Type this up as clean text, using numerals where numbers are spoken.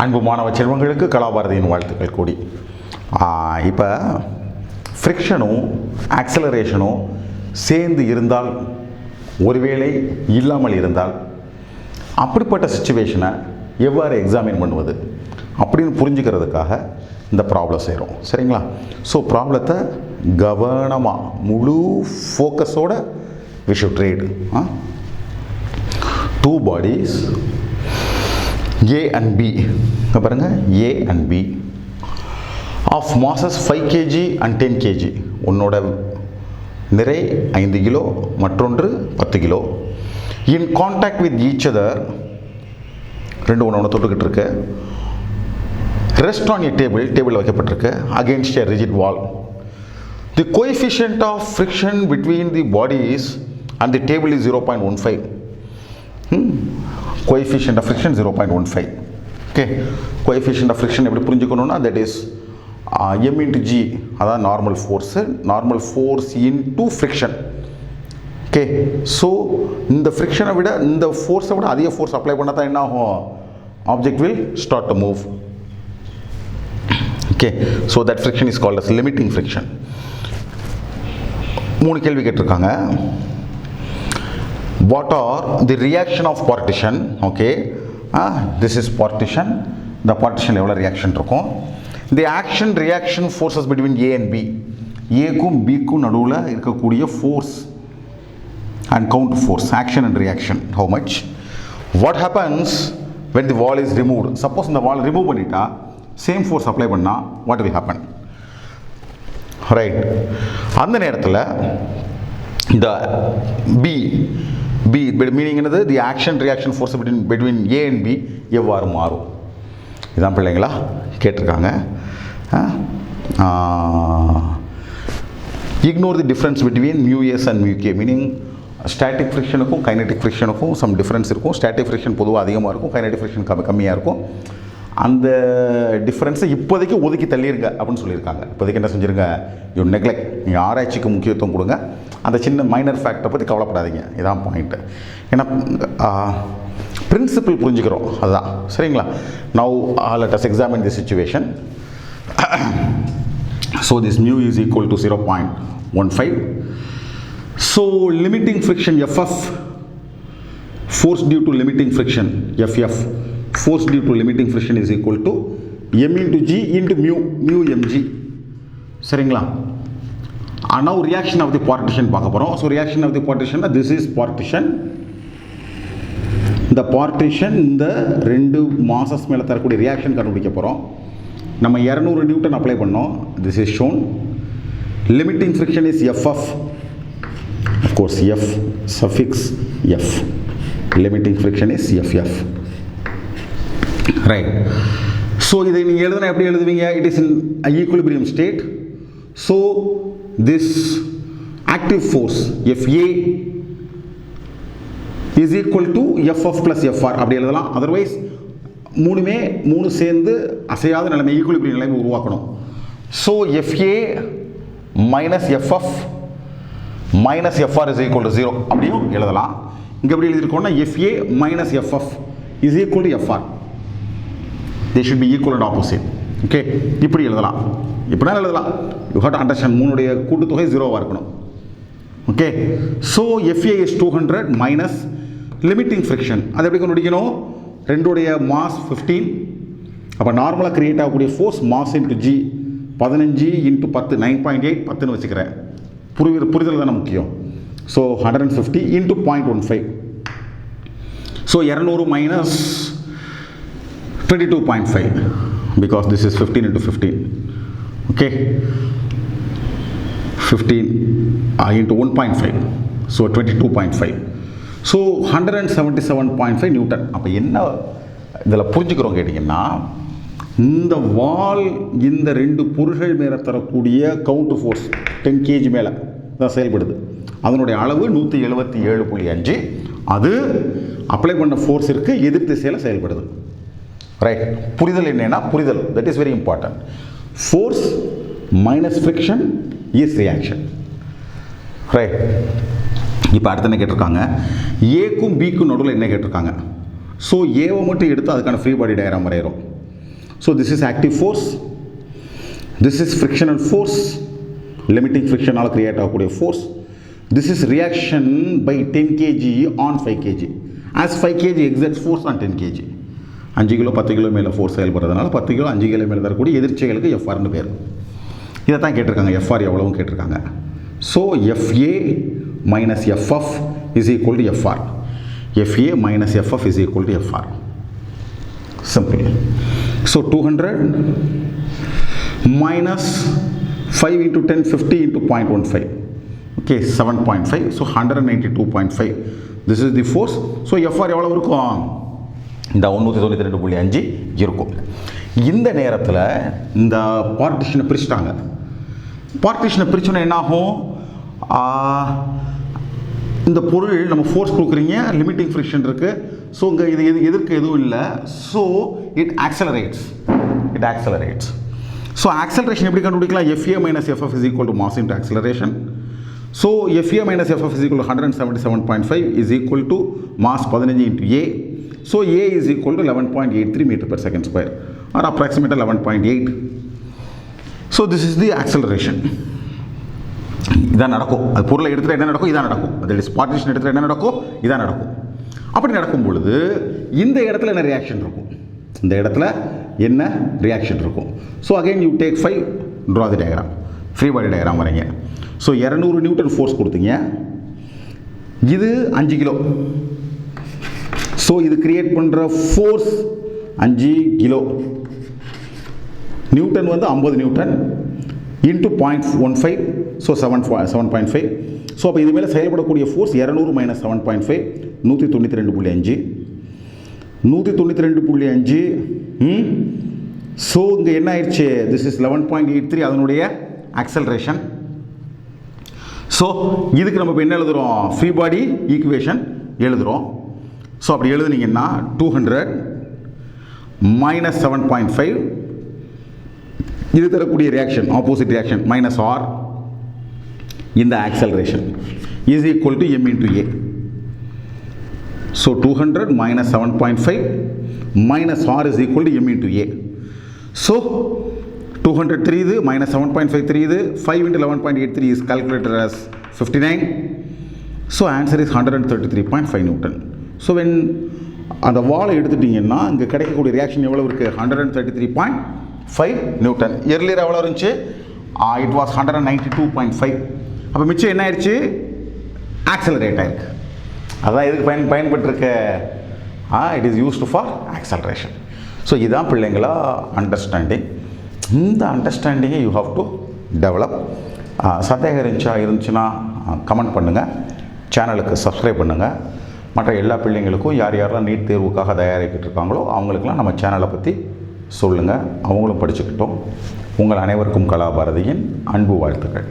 அன்பு மாணவ செல்வங்களுக்கு கலாபாரதியின் வாழ்த்துக்கள் கூடி. இப்போ ஃப்ரிக்ஷனும் ஆக்சலரேஷனும் சேர்ந்து இருந்தால், ஒருவேளை இல்லாமல் இருந்தால், அப்படிப்பட்ட சிச்சுவேஷனை எவ்வாறு எக்ஸாமின் பண்ணுவது அப்படின்னு புரிஞ்சுக்கிறதுக்காக இந்த ப்ராப்ளம் செய்கிறோம். சரிங்களா? ஸோ ப்ராப்ளத்தை கவனமாக முழு ஃபோக்கஸோட we should read. Two bodies A and B, பாருங்க, A and B of masses 5 kg and 10 kg. உன்னோட நிறை 5 கிலோ, மற்றொன்று 10 kilo. In contact with each other, ரெண்டு ஒன்று தொட்டுக்கிட்டு இருக்கு. Rest on a table, table வைக்கப்பட்டிருக்கு, against a rigid wall. The coefficient of friction between the bodies and the table is 0.15. Coefficient of friction 0.15. Okay, coefficient of friction எப்படி புரிஞ்சுக்கணும்னா, that is m into g, அதான் normal force into friction. Okay, so இந்த ஃப்ரிக்ஷனை விட, இந்த ஃபோர்ஸை விட அதிக force apply பண்ணால் தான் என்ன ஆகும்? Object will start to move. Okay, so that friction is called as limiting friction. 3 கேள்வி கேட்டிருக்காங்க. What are the reaction of partition? Okay, this is partition. The partition எவ்வளோ ரியாக்ஷன் இருக்கும்? The action reaction forces between A and B. ஏக்கும் பிக்கும் நடுவில் இருக்கக்கூடிய force and counter force, action and reaction, how much? What happens when the wall is removed? Suppose இந்த wall remove பண்ணிட்டா, same force apply பண்ணா, what will happen? Right, அந்த நேரத்தில் இந்த B meaning என்னது? the action reaction force between A and B எவ்வாறு மாறும்? இதான் பிள்ளைங்களா கேட்டிருக்காங்க. Ignore the difference between mu s and mu k, meaning static ஃப்ரிக்ஷனுக்கும் கைனடிக் ஃப்ரிக்ஷனுக்கும் சம் டிஃப்ரென்ஸ் இருக்கும். ஸ்டாட்டிக் ஃப்ரிக்ஷன் பொதுவாக அதிகமாக இருக்கும், கைனடிக் ஃப்ரிக்ஷன் கம்மியாக இருக்கும். அந்த டிஃப்ரென்ஸை இப்போதைக்கு ஒதுக்கி தள்ளிருங்க அப்படின்னு சொல்லியிருக்காங்க. இப்போதைக்கு என்ன செஞ்சுருங்க? யூ நெக்லெக்ட், நீங்கள் ஆராய்ச்சிக்கு முக்கியத்துவம் கொடுங்க, அந்த சின்ன மைனர் ஃபேக்டரை பற்றி கவலைப்படாதீங்க. இதான் பாயிண்ட்டு. ஏன்னா பிரின்சிபிள் புரிஞ்சுக்கிறோம், அதுதான். சரிங்களா? Now let us examine the situation. So this mu is equal to 0.15. So limiting friction FF, force due to limiting friction FF, force due to limiting friction is equal to m into g into mu mg. சரிங்களா? now reaction of the partition பார்க்க போகிறோம். So reaction of the partition, this is partition. இந்த partition இந்த ரெண்டு masses மேலே தரக்கூடிய reaction கண்டுபிடிக்க போகிறோம். நம்ம 200 நியூட்டன் அப்ளை பண்ணோம். this is shown. limiting friction is FF, of course F suffix F, limiting friction is FF. Right, so இதை நீங்கள் எழுதுனா எப்படி எழுதுவீங்க? it is in equilibrium state. So this active force FA is equal to FF plus FR அப்படி எழுதலாம். otherwise மூணு சேர்ந்து அசையாத நிலைமை, ஈக்குலிபிரியம் நிலைமை உருவாக்கணும். so FA minus FF minus FR is equal to 0 அப்படியும் எழுதலாம். இங்கே எப்படி எழுதியிருக்கோம்னா FA minus FF is equal to FR. they should be equal and opposite. okay, இப்படி எழுதலாம். இப்படி எழுதலாம். you have to understand, மூணுடைய கூட்டுத்தொகை 0வாக இருக்கணும். okay, so FA is 200 minus limiting friction. அது எப்படி கண்டுபிடிக்கணும்? ரெண்டுடைய மாஸ் 15. அப்போ நார்மலாக கிரியேட் ஆகக்கூடிய force mass into G, 15 into 10, 9.8, 10ன்னு வச்சுக்கிறேன். புரிதல் தானே முக்கியம். So 150 into 0.15. So 200 minus 22.5, because this is 15 into 15. Okay, 15 into 1.5, so 22.5. So 177.5 Newton. அப்போ என்ன இதில் புரிஞ்சுக்கிறோம் கேட்டிங்கன்னா, இந்த வால் இந்த ரெண்டு பொருள்கள் மேலே தரக்கூடிய கவுண்டர் ஃபோர்ஸ் 10 kg மேலே தான் செயல்படுது. அதனுடைய அளவு 177.5. அது அப்ளை பண்ண ஃபோர்ஸ் இருக்குது, எதிர் திசையில் செயல்படுது. ரைட், புரிதல் என்னன்னா, புரிதல் that is very important. Force minus friction is reaction. Right, இப்போ அடுத்து என்ன கேட்டிருக்காங்க? ஏக்கும் பிக்கும் நடுவில் என்ன கேட்டிருக்காங்க? ஸோ ஏவை மட்டும் எடுத்து அதுக்கான ஃப்ரீ பாடி டயக்ராம் வரைகிறோம். So this is active force, this is frictional force, limiting friction all create ஆகக்கூடிய force. This is reaction by 10 kg on 5 kg. As 5 kg exerts force on 10 kg. 5 kilo 10 kilo மேலே force செயல்படுறதுனால 10 kilo 5 kilo மேலே தரக்கூடிய எதிர்ச்சைகளுக்கு எஃப்ஆர்னு பேர். இதை தான் கேட்டிருக்காங்க, FR எவ்வளவும் கேட்டிருக்காங்க. So FA minus FF is equal to FR. FA minus FF is equal to FR. Simple. So 200 minus 5 into 10, 50 into 0.15. Okay, 7.5. So 192.5. This is the force. So FR எவ்வளவு இருக்கும்? இந்த 192.5 இருக்கும். இந்த நேரத்தில் இந்த பார்ட்டிஷனை பிரிச்சுட்டாங்க. பார்ட்டிஷனை பிரிச்சோன்னா என்ன ஆகும்? இந்த பொருள் நம்ம ஃபோர்ஸ் கொடுக்குறீங்க, லிமிட்டிங் ஃப்ரிக்ஷன் இருக்குது. ஸோ இங்கே இது எதிர்க்க எதுவும் இல்லை. So it accelerates. So acceleration எப்படி கண்டுபிடிக்கலாம்? FA minus FF is equal to mass into acceleration. So FA minus FF is equal to 177.5 is equal to mass 15 into A. So A is equal to 11.83 meter per second square or approximately 11.8. So this is the acceleration. இதான் நடக்கும். அது பொருளை எடுத்துகிட்டு என்ன நடக்கும்? இதான் நடக்கும். அதில் பார்ட்டிஷன் எடுத்துகிட்டு என்ன நடக்கும்? இதான் நடக்கும். அப்படி நடக்கும் பொழுது இந்த இடத்துல என்ன ரியாக்ஷன் இருக்கும்? இந்த இடத்துல என்ன ரியாக்ஷன் இருக்கும்? So again you take 5, draw the diagram, free body diagram வரீங்க. ஸோ 200 நியூட்டன் ஃபோர்ஸ் கொடுத்தீங்க, இது 5 கிலோ. ஸோ இது கிரியேட் பண்ணுற ஃபோர்ஸ் 5 கிலோ. நியூட்டன் வந்து 50 நியூட்டன் இன்ட்டு 0.15. ஸோ 7.5. ஸோ அப்போ இது மேலே செயல்படக்கூடிய ஃபோர்ஸ் 200 மைனஸ் 7.5 192.5. 192.5. ஸோ இங்கே என்ன ஆயிடுச்சு? திஸ் இஸ் 11.83 அதனுடைய ஆக்சலரேஷன். ஸோ இதுக்கு நம்ம இப்போ என்ன எழுதுகிறோம்? ஃப்ரீ பாடி ஈக்குவேஷன் எழுதுகிறோம். ஸோ அப்படி எழுதுனீங்கன்னா 200 மைனஸ் 7.5 இது தரக்கூடிய reaction, opposite reaction minus R இந்த acceleration is equal to m into a. So 200 minus 7.5 minus r is equal to m into a. So 200 3 minus 7.5 3 5 into 11.83 is calculated as 59. So answer is 133.5 Newton. So when அந்த வாலை எடுத்துட்டிங்கன்னா இங்கே கிடைக்கக்கூடிய reaction எவ்வளோ இருக்குது? 133.5 Newton. Earlier எவ்வளோ இருந்துச்சு? It was 192.5. அப்போ மிச்சம் என்ன ஆயிடுச்சு? ஆக்சலரேட் ஆயிருக்கு. அதான் எதுக்கு பயன்பட்டுருக்க? It is used for acceleration. So இதுதான் பிள்ளைங்களா அண்டர்ஸ்டாண்டிங். இந்த அண்டர்ஸ்டாண்டிங்கை யூ ஹாவ் டு டெவலப். சந்தேகம் இருந்துச்சுன்னா கமெண்ட் பண்ணுங்கள், சேனலுக்கு சப்ஸ்கிரைப் பண்ணுங்கள். மற்ற எல்லா பிள்ளைங்களுக்கும் யாரெல்லாம் நீட் தேர்வுக்காக தயாரிக்கிட்டு இருக்காங்களோ அவங்களுக்கெல்லாம் நம்ம சேனலை பற்றி சொல்லுங்கள், அவங்களும் படிச்சுக்கிட்டோம். உங்கள் அனைவருக்கும் கலாபாரதியின் அன்பு வாழ்த்துக்கள்.